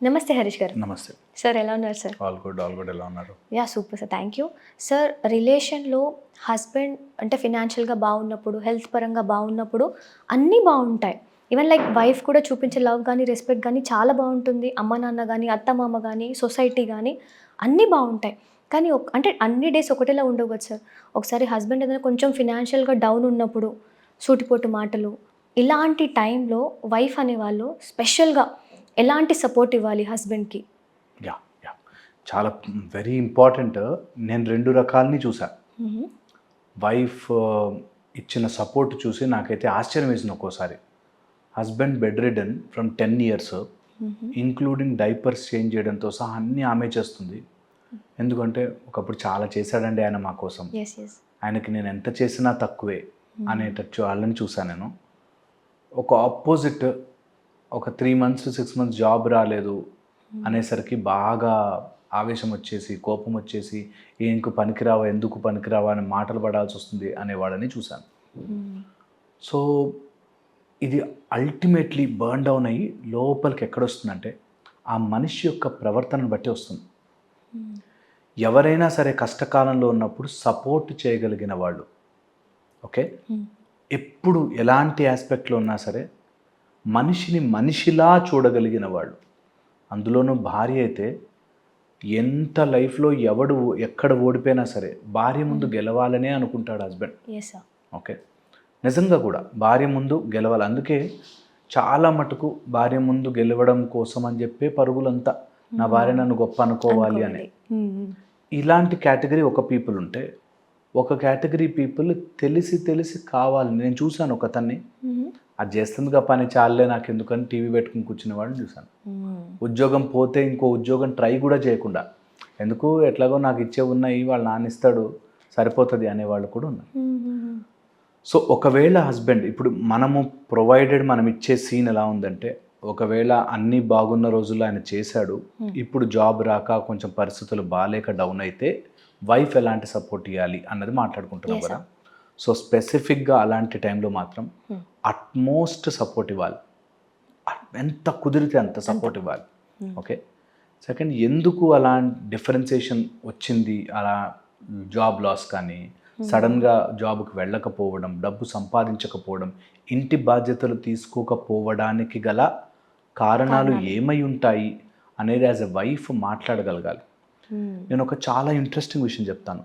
నమస్తే హరీష్ గారు. నమస్తే. సార్ ఎలా ఉన్నారు సార్? All good. ఎలా ఉన్నారు? Super sir. Thank you. Sir, రిలేషన్‌లో హస్బెండ్ అంటే ఫినాన్షియల్‌గా బాగున్నప్పుడు, హెల్త్ పరంగా బాగున్నప్పుడు అన్నీ బావుంటాయి. ఈవెన్ లైక్ వైఫ్ కూడా చూపించే లవ్ గానీ, రెస్పెక్ట్ గానీ చాలా బావుంటుంది. అమ్మ, నాన్న గానీ, అత్త, మామ గానీ, సొసైటీ గానీ అన్నీ బావుంటాయి. కానీ అంటే అన్ని డేస్ ఒకటేలా ఉండవు కదా సార్. ఒకసారి హస్బెండ్ ఏదైనా కొంచెం ఫినాన్షియల్‌గా డౌన్ ఉన్నప్పుడు, సూటిపోటు మాటలు, ఇలాంటి టైంలో వైఫ్ అనేవాళ్ళు స్పెషల్‌గా ఎలాంటి సపోర్ట్ ఇవ్వాలి హస్బెండ్‌కి? యాహ్! యాహ్! చాలా వెరీ ఇంపార్టెంట్. నేను 2 రకాలని చూసా. హుహు. వైఫ్ ఇచ్చిన సపోర్ట్ చూసి నాకైతే ఆశ్చర్యం వేసింది ఒక్కోసారి. Husband bed ridden from 10 years, హుహు. ఇంక్లూడింగ్ డైపర్స్ చేంజ్ చేయడంతో సహా అన్నీ ఆమె చేస్తుంది. ఎందుకంటే ఒకప్పుడు చాలా చేశాడండి ఆయన మా కోసం. యెస్. యెస్. ఆయనకి నేను ఎంత చేసినా తక్కువే అనేటట్టు వాళ్ళని చూసాను నేను. ఒక ఆపోజిట్ ఒక 3 మంత్స్, 6 మంత్స్ జాబ్ రాలేదు అనేసరికి బాగా ఆవేశం వచ్చేసి, కోపం వచ్చేసి, పనికిరావా, ఎందుకు పనికిరావా అని మాటలు పడాల్సి వస్తుంది అనేవాళ్ళని చూశాను. సో ఇది అల్టిమేట్లీ బర్న్ డౌన్ అయ్యి లోపలికి ఎక్కడొస్తుందంటే ఆ మనిషి యొక్క ప్రవర్తనను బట్టి వస్తుంది. ఎవరైనా సరే కష్టకాలంలో ఉన్నప్పుడు సపోర్ట్ చేయగలిగిన వాళ్ళు, ఓకే, ఎప్పుడు ఎలాంటి ఆస్పెక్ట్లో ఉన్నా సరే మనిషిని మనిషిలా చూడగలిగిన వాళ్ళు, అందులోనూ భార్య అయితే ఎంత లైఫ్లో ఎక్కడ ఓడిపోయినా సరే భార్య ముందు గెలవాలనే అనుకుంటాడు హస్బెండ్. Yes sir. ఓకే, నిజంగా కూడా భార్య ముందు గెలవాలి. అందుకే చాలా మటుకు భార్య ముందు గెలవడం కోసం అని చెప్పే పరుగులంతా, నా భార్య నన్ను గొప్ప అనుకోవాలి అని. ఇలాంటి కేటగిరీ ఒక పీపుల్ ఉంటే, ఒక కేటగిరీ పీపుల్ తెలిసి కావాలి. నేను చూశాను ఒక అతన్ని, అది చేస్తుందిగా పని చాలే నాకు ఎందుకని టీవీ పెట్టుకుని కూర్చునే వాడిని చూశాను. ఉద్యోగం పోతే ఇంకో ఉద్యోగం ట్రై కూడా చేయకుండా, ఎందుకు ఎట్లాగో నాకు ఇచ్చే ఉన్నాయి, వాళ్ళు నాన్నిస్తాడు సరిపోతుంది అనేవాళ్ళు కూడా ఉన్నారు. సో ఒకవేళ హస్బెండ్ ఇప్పుడు మనం ఇచ్చే సీన్ ఎలా ఉందంటే, ఒకవేళ అన్నీ బాగున్న రోజుల్లో ఆయన చేశాడు, ఇప్పుడు జాబ్ రాక కొంచెం పరిస్థితులు బాగాలేక డౌన్ అయితే వైఫ్ ఎలాంటి సపోర్ట్ ఇవ్వాలి అన్నది మాట్లాడుకుంటున్నాం కదా. సో స్పెసిఫిక్గా అలాంటి టైంలో మాత్రం అట్మోస్ట్ సపోర్ట్ ఇవ్వాలి. ఎంత కుదిరితే అంత సపోర్ట్ ఇవ్వాలి. ఓకే, సెకండ్, ఎందుకు అలా డిఫరెన్సియేషన్ వచ్చింది, అలా జాబ్ లాస్ కానీ, సడన్గా జాబ్కి వెళ్ళకపోవడం, డబ్బు సంపాదించకపోవడం, ఇంటి బాధ్యతలు తీసుకోకపోవడానికి గల కారణాలు ఏమై ఉంటాయి అనేది యాజ్ ఎ వైఫ్ మాట్లాడగలగాలి. నేను ఒక చాలా ఇంట్రెస్టింగ్ విషయం చెప్తాను.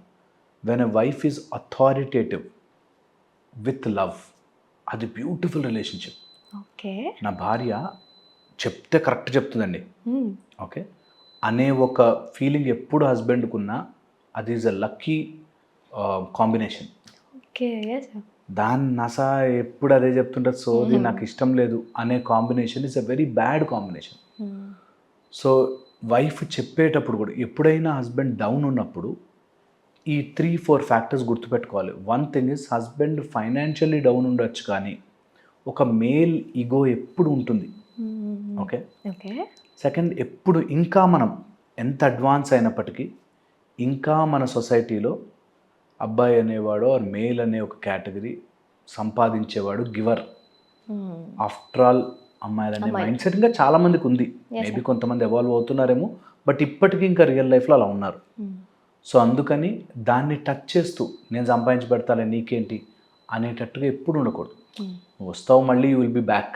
When a wife is authoritative with love, అది బ్యూటిఫుల్ రిలేషన్షిప్. ఓకే, నా భార్య చెప్తే కరెక్ట్ చెప్తుందండి, ఓకే అనే ఒక ఫీలింగ్ ఎప్పుడు హస్బెండ్కి ఉన్నా, అది is a lucky combination. Okay, దాని నసా ఎప్పుడు అదే చెప్తుంటుంది, సోది నాకు ఇష్టం లేదు అనే combination is a very bad combination. So wife చెప్పేటప్పుడు కూడా ఎప్పుడైనా హస్బెండ్ డౌన్ ఉన్నప్పుడు ఈ 3-4 ఫ్యాక్టర్స్ గుర్తుపెట్టుకోవాలి. One thing is, husband financially down ఉండొచ్చు కానీ ఒక మేల్ ఈగో ఎప్పుడు ఉంటుంది. ఓకే, సెకండ్, ఎప్పుడు ఇంకా మనం ఎంత అడ్వాన్స్ అయినప్పటికీ ఇంకా మన సొసైటీలో అబ్బాయి అనేవాడు ఆర్ మేల్ అనే ఒక కేటగిరీ సంపాదించేవాడు గివర్. ఆఫ్టర్ ఆల్ అమ్మాయిలనే మైండ్ సెట్ ఇంకా చాలామందికి ఉంది. మేబీ కొంతమంది ఎవాల్వ్ అవుతున్నారేమో, బట్ ఇప్పటికీ ఇంకా రియల్ లైఫ్లో అలా ఉన్నారు. సో అందుకని దాన్ని టచ్ చేస్తూ నేను సంపాదించి పెడతాలే నీకేంటి అనేటట్టుగా ఎప్పుడు ఉండకూడదు. నువ్వు వస్తావు మళ్ళీ యూ విల్ బి బ్యాక్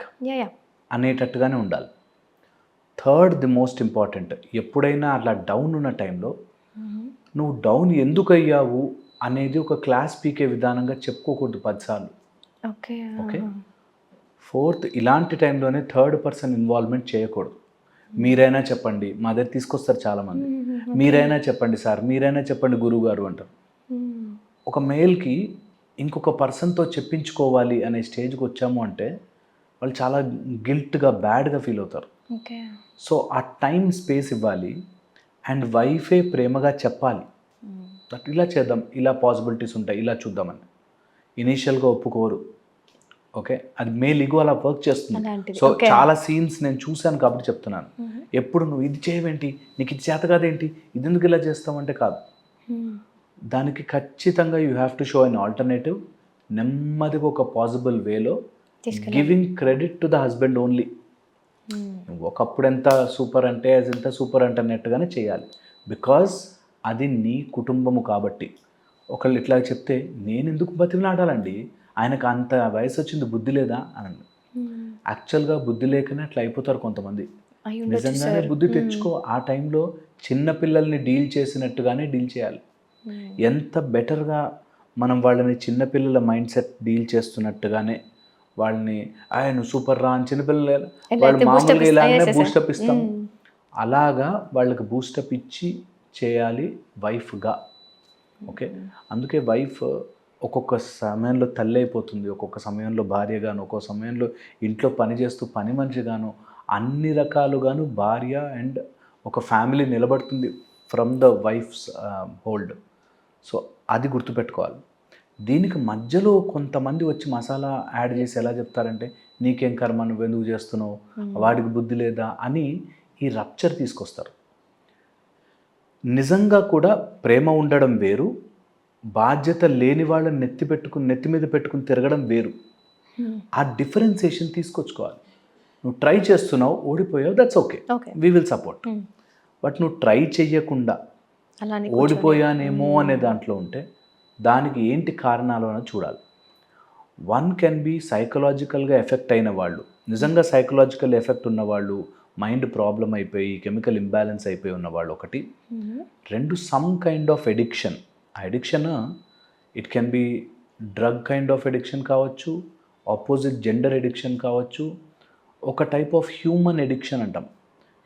అనేటట్టుగానే ఉండాలి. థర్డ్, ది మోస్ట్ ఇంపార్టెంట్, ఎప్పుడైనా అట్లా డౌన్ ఉన్న టైంలో నువ్వు డౌన్ ఎందుకు అయ్యావు అనేది ఒక క్లాస్ పీకే విధానంగా చెప్పుకోకూడదు 10 సార్లు. ఓకే, ఫోర్త్, ఇలాంటి టైంలోనే థర్డ్ పర్సన్ ఇన్వాల్వ్మెంట్ చేయకూడదు. మీరైనా చెప్పండి, మా దగ్గర తీసుకొస్తారు చాలామంది, మీరైనా చెప్పండి సార్, మీరైనా చెప్పండి గురువు గారు అంటారు. ఒక మేల్కి ఇంకొక పర్సన్తో చెప్పించుకోవాలి అనే స్టేజ్కి వచ్చాము అంటే వాళ్ళు చాలా గిల్ట్గా, బ్యాడ్గా ఫీల్ అవుతారు. సో ఆ టైం స్పేస్ ఇవ్వాలి. అండ్ వైఫే ప్రేమగా చెప్పాలి, దట్ ఇలా చేద్దాం, ఇలా పాసిబిలిటీస్ ఉంటాయి, ఇలా చూద్దామని. ఇనీషియల్గా ఒప్పుకోరు. ఓకే, అది మేల్ ఈగో అలా వర్క్ చేస్తుంది. సో చాలా సీన్స్ నేను చూశాను కాబట్టి చెప్తున్నాను. ఎప్పుడు నువ్వు ఇది చేయవేంటి, నీకు ఇది చేత కాదేంటి, ఇది ఎందుకు ఇలా చేస్తామంటే కాదు, దానికి ఖచ్చితంగా you have to show an alternative. నెమ్మదిగా ఒక పాసిబుల్ వేలో giving credit to the husband only. నువ్వు ఒకప్పుడు ఎంత సూపర్ అంటే ఎంత సూపర్ అంటే అన్నట్టుగానే చేయాలి. బికాజ్ అది నీ కుటుంబము కాబట్టి. ఒకళ్ళు ఇట్లా చెప్తే నేను ఎందుకు బతిమలాడాలండి, ఆయనకు అంత వయసు వచ్చింది బుద్ధి లేదా అని. యాక్చువల్గా బుద్ధి లేకనే అట్లా అయిపోతారు కొంతమంది. నిజంగానే బుద్ధి తెచ్చుకో. ఆ టైంలో చిన్న పిల్లల్ని డీల్ చేసినట్టుగానే డీల్ చేయాలి. ఎంత బెటర్గా మనం వాళ్ళని చిన్నపిల్లల మైండ్ సెట్ డీల్ చేస్తున్నట్టుగానే వాళ్ళని నువ్వు సూపర్ రా అని చిన్నపిల్లలు వాళ్ళు మామూలుగా ఇలానే బూస్టప్ ఇస్తాం, అలాగా వాళ్ళకి బూస్టప్ ఇచ్చి చేయాలి వైఫ్గా. ఓకే, అందుకే వైఫ్ ఒక్కొక్క సమయంలో తల్లి అయిపోతుంది, ఒక్కొక్క సమయంలో భార్యగాను, ఒక్కొక్క సమయంలో ఇంట్లో పని చేస్తూ పని మనిషిగాను, అన్ని రకాలుగాను భార్య అండ్ ఒక ఫ్యామిలీ నిలబడుతుంది from the wife's hold. So అది గుర్తుపెట్టుకోవాలి. దీనికి మధ్యలో కొంతమంది వచ్చి మసాలా యాడ్ చేసి ఎలా చెప్తారంటే నీకేం కర్మ, నువ్వు ఎందుకు చేస్తున్నావు, వాడికి బుద్ధి లేదా అని ఈ రప్చర్ తీసుకొస్తారు. నిజంగా కూడా ప్రేమ ఉండడం వేరు, బాధ్యత లేని వాళ్ళని నెత్తి మీద పెట్టుకుని తిరగడం వేరు. ఆ డిఫరెన్సియేషన్ తీసుకొచ్చుకోవాలి. నువ్వు ట్రై చేస్తున్నావు, ఓడిపోయావు, that's okay, we will support. But నువ్వు ట్రై చెయ్యకుండా ఓడిపోయానేమో అనే దాంట్లో ఉంటే దానికి ఏంటి కారణాలు అని చూడాలి. వన్ కెన్ బి సైకలాజికల్గా ఎఫెక్ట్ అయిన వాళ్ళు, నిజంగా సైకలాజికల్ ఎఫెక్ట్ ఉన్నవాళ్ళు, మైండ్ ప్రాబ్లం అయిపోయి కెమికల్ ఇంబ్యాలెన్స్ అయిపోయి ఉన్నవాళ్ళు ఒకటి. రెండు, సమ్ కైండ్ ఆఫ్ ఎడిక్షన్. ఆ addiction it can be drug kind of addiction కావచ్చు, ఆపోజిట్ జెండర్ ఎడిక్షన్ కావచ్చు, ఒక టైప్ ఆఫ్ హ్యూమన్ ఎడిక్షన్ అంటాం.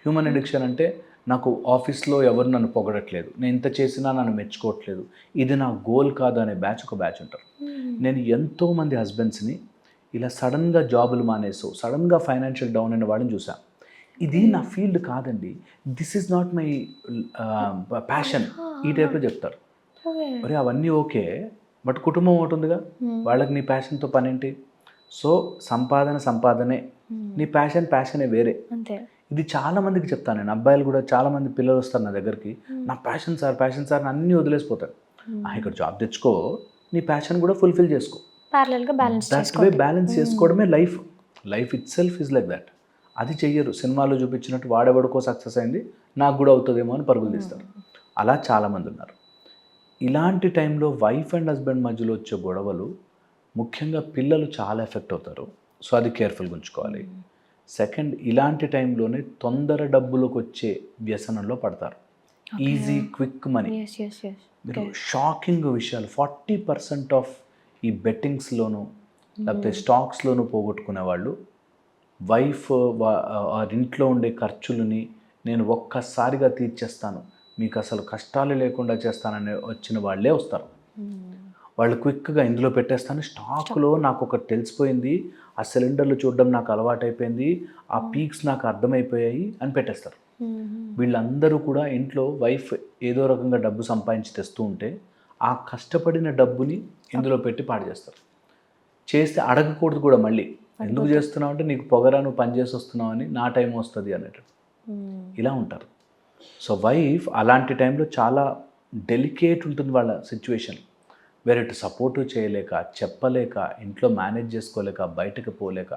హ్యూమన్ ఎడిక్షన్ అంటే నాకు ఆఫీస్లో ఎవరు నన్ను పొగడట్లేదు, నేను ఇంత చేసినా నన్ను మెచ్చుకోవట్లేదు, ఇది నా గోల్ కాదు అనే ఒక బ్యాచ్ ఉంటారు. నేను ఎంతోమంది హస్బెండ్స్ని ఇలా సడన్గా జాబులు మానేసో, సడన్గా ఫైనాన్షియల్ డౌన్ అయిన వాడిని చూసాను. ఇది నా ఫీల్డ్ కాదండి, this is not my passion, ఈ టైప్లో చెప్తారు. మరి అవన్నీ ఓకే, బట్ కుటుంబం ఒకటి ఉందిగా, వాళ్ళకి నీ ప్యాషన్తో పని ఏంటి? సో సంపాదనే, నీ ప్యాషనే వేరే. ఇది చాలామందికి చెప్తాను నేను. అబ్బాయిలు కూడా చాలామంది పిల్లలు వస్తారు నా దగ్గరికి, నా ప్యాషన్ సార్ అన్నీ వదిలేసిపోతారు. ఇక్కడ జాబ్ తెచ్చుకో, నీ ప్యాషన్ కూడా ఫుల్ఫిల్ చేసుకో, దట్ వే బ్యాలెన్స్ చేసుకోవడమే life it self is like that. అది చెయ్యరు. సినిమాలో చూపించినట్టు వాడెవడికో సక్సెస్ అయింది నాకు కూడా అవుతుందేమో అని పరుగులు తీస్తారు. అలా చాలామంది ఉన్నారు. ఇలాంటి టైంలో వైఫ్ అండ్ హస్బెండ్ మధ్యలో వచ్చే గొడవలు, ముఖ్యంగా పిల్లలు చాలా ఎఫెక్ట్ అవుతారు. సో అది కేర్ఫుల్గా ఉంచుకోవాలి. సెకండ్, ఇలాంటి టైంలోనే తొందర డబ్బులకు వచ్చే వ్యసనంలో పడతారు. Easy quick money. మీరు షాకింగ్ విషయాలు, 40% ఆఫ్ ఈ బెట్టింగ్స్లోను లేకపోతే స్టాక్స్లోనూ పోగొట్టుకునే వాళ్ళు వైఫ్ ఇంట్లో ఉండే ఖర్చులని నేను ఒక్కసారిగా తీర్చేస్తాను, మీకు అసలు కష్టాలు లేకుండా చేస్తానని వచ్చిన వాళ్ళే వస్తారు. వాళ్ళు క్విక్గా ఇందులో పెట్టేస్తాను, స్టాక్లో నాకు ఒకటి తెలిసిపోయింది, ఆ సిలిండర్లు చూడడం నాకు అలవాటైపోయింది, ఆ పీక్స్ నాకు అర్థమైపోయాయి అని పెట్టేస్తారు. వీళ్ళందరూ కూడా ఇంట్లో వైఫ్ ఏదో రకంగా డబ్బు సంపాదించి తెస్తూ ఉంటే ఆ కష్టపడిన డబ్బుని ఇందులో పెట్టి పాడు చేస్తారు. చేస్తే అడగకూడదు కూడా, మళ్ళీ ఎందుకు చేస్తున్నావు అంటే నీకు పొగరా, నువ్వు పని చేసి వస్తున్నావు అని, నా టైం వస్తుంది అన్నట్టు ఇలా ఉంటారు. సో వైఫ్ అలాంటి టైంలో చాలా డెలికేట్ ఉంటుంది వాళ్ళ సిచ్యువేషన్. వేరేటు సపోర్టు చేయలేక, చెప్పలేక, ఇంట్లో మేనేజ్ చేసుకోలేక, బయటకు పోలేక,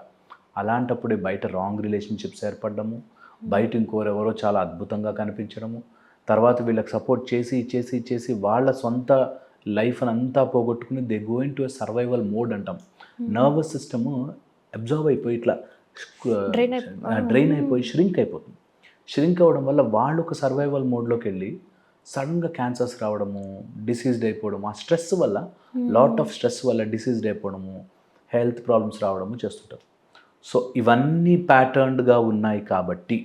అలాంటప్పుడే బయట రాంగ్ రిలేషన్షిప్స్ ఏర్పడము, బయట ఇంకోరెవరో చాలా అద్భుతంగా కనిపించడము, తర్వాత వీళ్ళకి సపోర్ట్ చేసి చేసి చేసి వాళ్ళ సొంత లైఫ్ని అంతా పోగొట్టుకుని they going to a survival mode అంటాం. నర్వస్ సిస్టము అబ్జర్వ్ అయిపోయి ఇట్లా డ్రైన్ అయిపోయి ష్రింక్ అయిపోతుంది. ష్రింక్ అవ్వడం వల్ల వాళ్ళు ఒక సర్వైవల్ మోడ్లోకి వెళ్ళి సడన్గా క్యాన్సర్స్ రావడము, డిసీజ్డ్ అయిపోవడము, ఆ స్ట్రెస్ వల్ల, లాట్ ఆఫ్ స్ట్రెస్ వల్ల డిసీజ్డ్ అయిపోవడము, హెల్త్ ప్రాబ్లమ్స్ రావడము చేస్తుంటారు. సో ఇవన్నీ ప్యాటర్న్డ్గా ఉన్నాయి కాబట్టి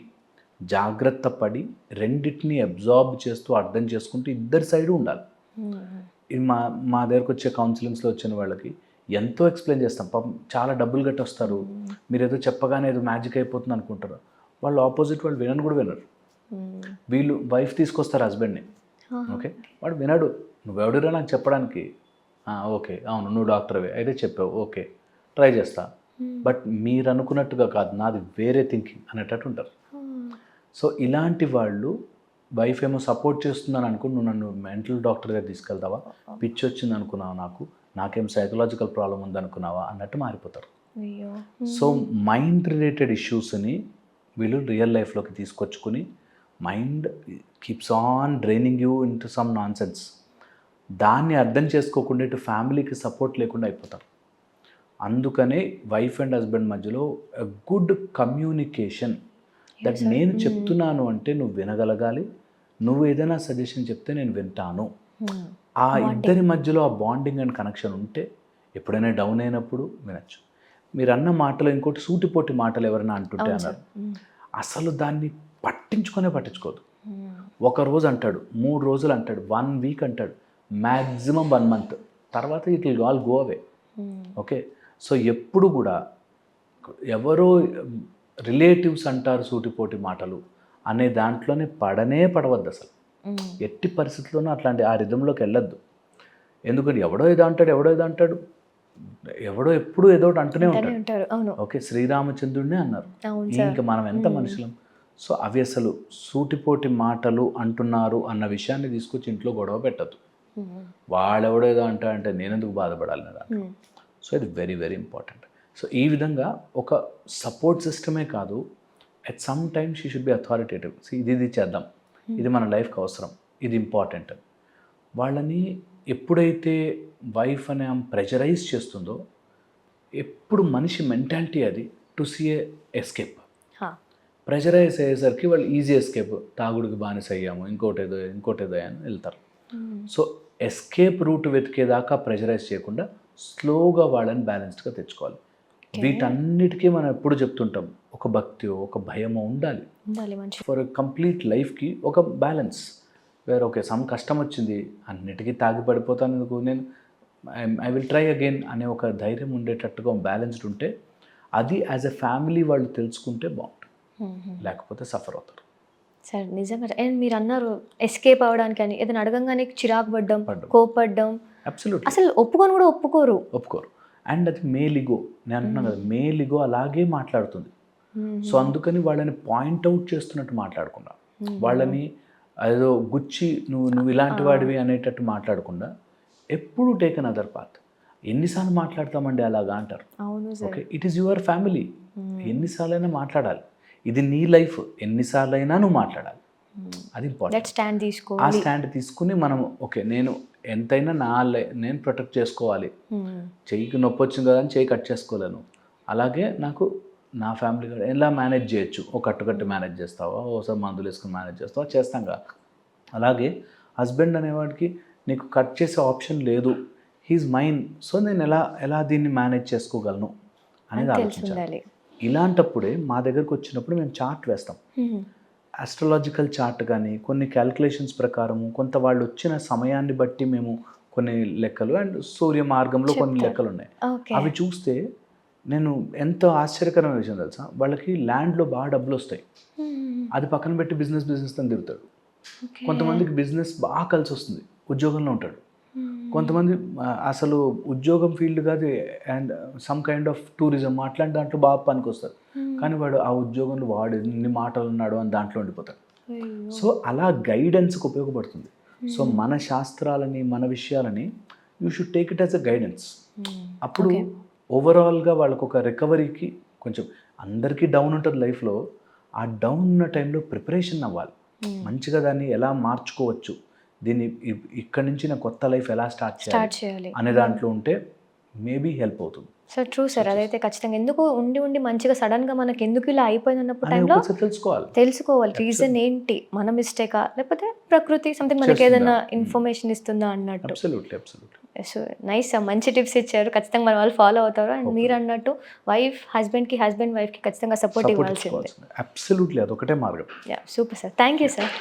జాగ్రత్త పడి రెండింటిని అబ్జార్బ్ చేస్తూ అర్థం చేసుకుంటూ ఇద్దరి సైడు ఉండాలి. మా దగ్గరకు వచ్చే కౌన్సిలింగ్స్లో వచ్చిన వాళ్ళకి ఎంతో ఎక్స్ప్లెయిన్ చేస్తాం. పాపం చాలా డబ్బులు కట్టి వస్తారు, మీరు ఏదో చెప్పగానే ఏదో మ్యాజిక్ అయిపోతుంది అనుకుంటారు. వాళ్ళు ఆపోజిట్ వాళ్ళు వినను కూడా వినరు. వీళ్ళు వైఫ్ తీసుకొస్తారు హస్బెండ్ని, ఓకే, వాడు వినడు, నువ్వెవడురా నాకు చెప్పడానికి, ఓకే అవును నువ్వు డాక్టర్వే అయితే చెప్పావు, ఓకే ట్రై చేస్తా, బట్ మీరు అనుకున్నట్టుగా కాదు, నాది వేరే థింకింగ్ అనేటట్టు ఉంటారు. సో ఇలాంటి వాళ్ళు వైఫ్ ఏమో సపోర్ట్ చేస్తుందని అనుకుని నువ్వు నన్ను మెంటల్ డాక్టర్ దగ్గర తీసుకెళ్తావా, పిచ్చి వచ్చింది అనుకున్నావా, నాకేం సైకలాజికల్ ప్రాబ్లం ఉందనుకున్నావా అన్నట్టు మారిపోతారు. సో మైండ్ రిలేటెడ్ ఇష్యూస్ని వీళ్ళు రియల్ లైఫ్లోకి తీసుకొచ్చుకుని mind keeps on draining you into some nonsense. దాన్ని అర్థం చేసుకోకుండా ఇటు ఫ్యామిలీకి సపోర్ట్ లేకుండా అయిపోతారు. అందుకనే వైఫ్ అండ్ హస్బెండ్ మధ్యలో గుడ్ కమ్యూనికేషన్, దట్ నేను చెప్తున్నాను అంటే నువ్వు వినగలగాలి, నువ్వు ఏదైనా సజెషన్ చెప్తే నేను వింటాను. ఆ ఇద్దరి మధ్యలో ఆ బాండింగ్ అండ్ కనెక్షన్ ఉంటే ఎప్పుడైనా డౌన్ అయినప్పుడు వినొచ్చు. మీరు అన్న మాటలు ఇంకోటి సూటిపోటి మాటలు ఎవరైనా అంటుంటే అన్నారు, అసలు దాన్ని పట్టించుకోదు. ఒక రోజు అంటాడు, 3 రోజులు అంటాడు, 1 వీక్ అంటాడు, మ్యాక్సిమం 1 మంత్, తర్వాత it will all go away. Okay, so ఎప్పుడు కూడా ఎవరో రిలేటివ్స్ అంటారు సూటిపోటి మాటలు అనే దాంట్లోనే పడవద్దు అసలు. ఎట్టి పరిస్థితుల్లోనూ అట్లాంటి ఆ రిధంలోకి వెళ్ళొద్దు. ఎందుకంటే ఎవడో ఏదో అంటాడు, ఎవడో ఎప్పుడు ఏదో ఒకటి అంటూనే ఉంటాడు. ఓకే, శ్రీరామచంద్రుడినే అన్నారు, ఇంకా మనం ఎంత మనుషులం. సో అవి అసలు సూటిపోటి మాటలు అంటున్నారు అన్న విషయాన్ని తీసుకొచ్చి ఇంట్లో గొడవ పెట్టద్దు. వాడెవడో ఏదో అంటే నేనెందుకు బాధపడాలి నా దాంట్లో. సో ఇది వెరీ వెరీ ఇంపార్టెంట్. సో ఈ విధంగా ఒక సపోర్ట్ సిస్టమే కాదు, at some times she should be authoritative. ఇది చేద్దాం, ఇది మన లైఫ్కి అవసరం, ఇది ఇంపార్టెంట్. వాళ్ళని ఎప్పుడైతే వైఫ్ అనే ఆమె ప్రెషరైజ్ చేస్తుందో, ఎప్పుడు మనిషి మెంటాలిటీ అది to see a escape. Pressurise అయ్యేసరికి వాళ్ళు ఈజీ ఎస్కేప్, తాగుడికి బానిస అయ్యాము, ఇంకోటేదో అని వెళ్తారు. సో ఎస్కేప్ రూట్ వెతికేదాకా ప్రెషరైజ్ చేయకుండా స్లోగా వాళ్ళని బ్యాలెన్స్డ్గా తెచ్చుకోవాలి. వీటన్నిటికీ మనం ఎప్పుడు చెప్తుంటాం, ఒక భక్తి, ఒక భయమో ఉండాలి ఫర్ కంప్లీట్ లైఫ్కి. ఒక బ్యాలెన్స్ వేరే, ఓకే సమ్ కష్టం వచ్చింది, అన్నిటికీ తాగి పడిపోతాను ఎందుకు, నేను ఐ విల్ ట్రై అగైన్ అనే ఒక ధైర్యం ఉండేటట్టుగా బ్యాలెన్స్డ్ ఉంటే, అది యాజ్ ఎ ఫ్యామిలీ వాళ్ళు తెలుసుకుంటే బాగుంటుంది. లేకపోతే సఫర్ అవుతారు. సార్ నిజంగా. అండ్ మీరు అన్నారు ఎస్కేప్ అవ్వడానికి అని, ఏదైనా అడగంగానే చిరాకు పడ్డం, కోపడ్డం, అబ్సల్యూట్లీ అసలు ఒప్పుకోరు. అండ్ అది మేలిగో, నేను అంటున్నాను కదా, మేలిగో అలాగే మాట్లాడుతుంది. సో అందుకని వాళ్ళని పాయింట్అవుట్ చేస్తున్నట్టు మాట్లాడకుండా, వాళ్ళని ఏదో గుచ్చి నువ్వు ఇలాంటి వాడివి అనేటట్టు మాట్లాడకుండా, ఎప్పుడు టేక్ అన్ అదర్ పాత్. ఎన్నిసార్లు మాట్లాడతామండి అలాగా అంటారు. Okay, it is your family, ఎన్నిసార్లైనా మాట్లాడాలి. ఇది నీ లైఫ్, ఎన్నిసార్లైనా నువ్వు మాట్లాడాలి. అది ఇంపార్టెంట్. ఆ స్టాండ్ తీసుకుని మనం ఓకే, నేను ఎంతైనా నేను ప్రొటెక్ట్ చేసుకోవాలి. చెయ్యికి నొప్పి వచ్చింది కదా అని చెయ్యి కట్ చేసుకోలేను. అలాగే నాకు నా ఫ్యామిలీ కూడా ఎలా మేనేజ్ చేయొచ్చు, ఒక కట్టుకట్టి మేనేజ్ చేస్తావా, ఓసారి మందులు వేసుకుని మేనేజ్ చేస్తావా, చేస్తాం కదా. అలాగే హస్బెండ్ అనేవాడికి నీకు కట్ చేసే ఆప్షన్ లేదు, హీఈస్ మైన్, సో నేను ఎలా దీన్ని మేనేజ్ చేసుకోగలను అనేది ఆలోచించాలి. ఇలాంటప్పుడే మా దగ్గరకు వచ్చినప్పుడు మేము చార్ట్ వేస్తాం, ఆస్ట్రాలజికల్ చార్ట్ కానీ కొన్ని క్యాలిక్యులేషన్స్ ప్రకారము, కొంత వాళ్ళు వచ్చిన సమయాన్ని బట్టి మేము కొన్ని లెక్కలు, అండ్ సూర్య మార్గంలో కొన్ని లెక్కలు ఉన్నాయి. అవి చూస్తే నేను ఎంత ఆశ్చర్యకరమైన విషయం తెలుసా, వాళ్ళకి ల్యాండ్లో బాగా డబ్బులు వస్తాయి, అది పక్కన పెట్టి బిజినెస్ అని తిరుగుతాడు. కొంతమందికి బిజినెస్ బాగా కలిసి వస్తుంది, ఉద్యోగంలో ఉంటాడు. కొంతమంది అసలు ఉద్యోగం ఫీల్డ్ కాదు, and some kind of tourism అట్లాంటి దాంట్లో బాగా పనికి వస్తారు. కానీ వాడు ఆ ఉద్యోగంలో వాడు ఎన్ని మాటలు ఉన్నాడు అని దాంట్లో ఉండిపోతాడు. సో అలా గైడెన్స్కి ఉపయోగపడుతుంది. సో మన శాస్త్రాలని, మన విషయాలని you should take it as a guidance. అప్పుడు ఓవరాల్గా వాళ్ళకు ఒక రికవరీకి, కొంచెం అందరికీ డౌన్ ఉంటుంది లైఫ్లో, ఆ డౌన్ ఉన్న టైంలో ప్రిపరేషన్ అవ్వాలి, మంచిగా దాన్ని ఎలా మార్చుకోవచ్చు, దీన్ని ఇక్కడి నుంచి నా కొత్త లైఫ్ ఎలా స్టార్ట్ చేయాలి అనే దాంట్లో ఉంటే మేబీ హెల్ప్ అవుతుంది. సార్ ట్రూ సార్, అదైతే ఖచ్చితంగా. ఎందుకు ఉండి మంచిగా సడన్గా మనకి ఎందుకు ఇలా అయిపోయింది అన్నప్పుడు టైంలో తెలుసుకోవాలి రీజన్ ఏంటి, మన మిస్టేకా లేకపోతే ప్రకృతి సంథింగ్ మనకి ఏదైనా ఇన్ఫర్మేషన్ ఇస్తుందా అన్నట్టు. సో నైస్ సార్, మంచి టిప్స్ ఇచ్చారు. ఖచ్చితంగా మన వాళ్ళు ఫాలో అవుతారు. అండ్ మీరు అన్నట్టు హస్బెండ్కి వైఫ్కి ఖచ్చితంగా సపోర్ట్ ఇవ్వాల్సిందే. అబ్సల్యూట్లీ, అదొకటే మార్గం. Super sir, thank you sir.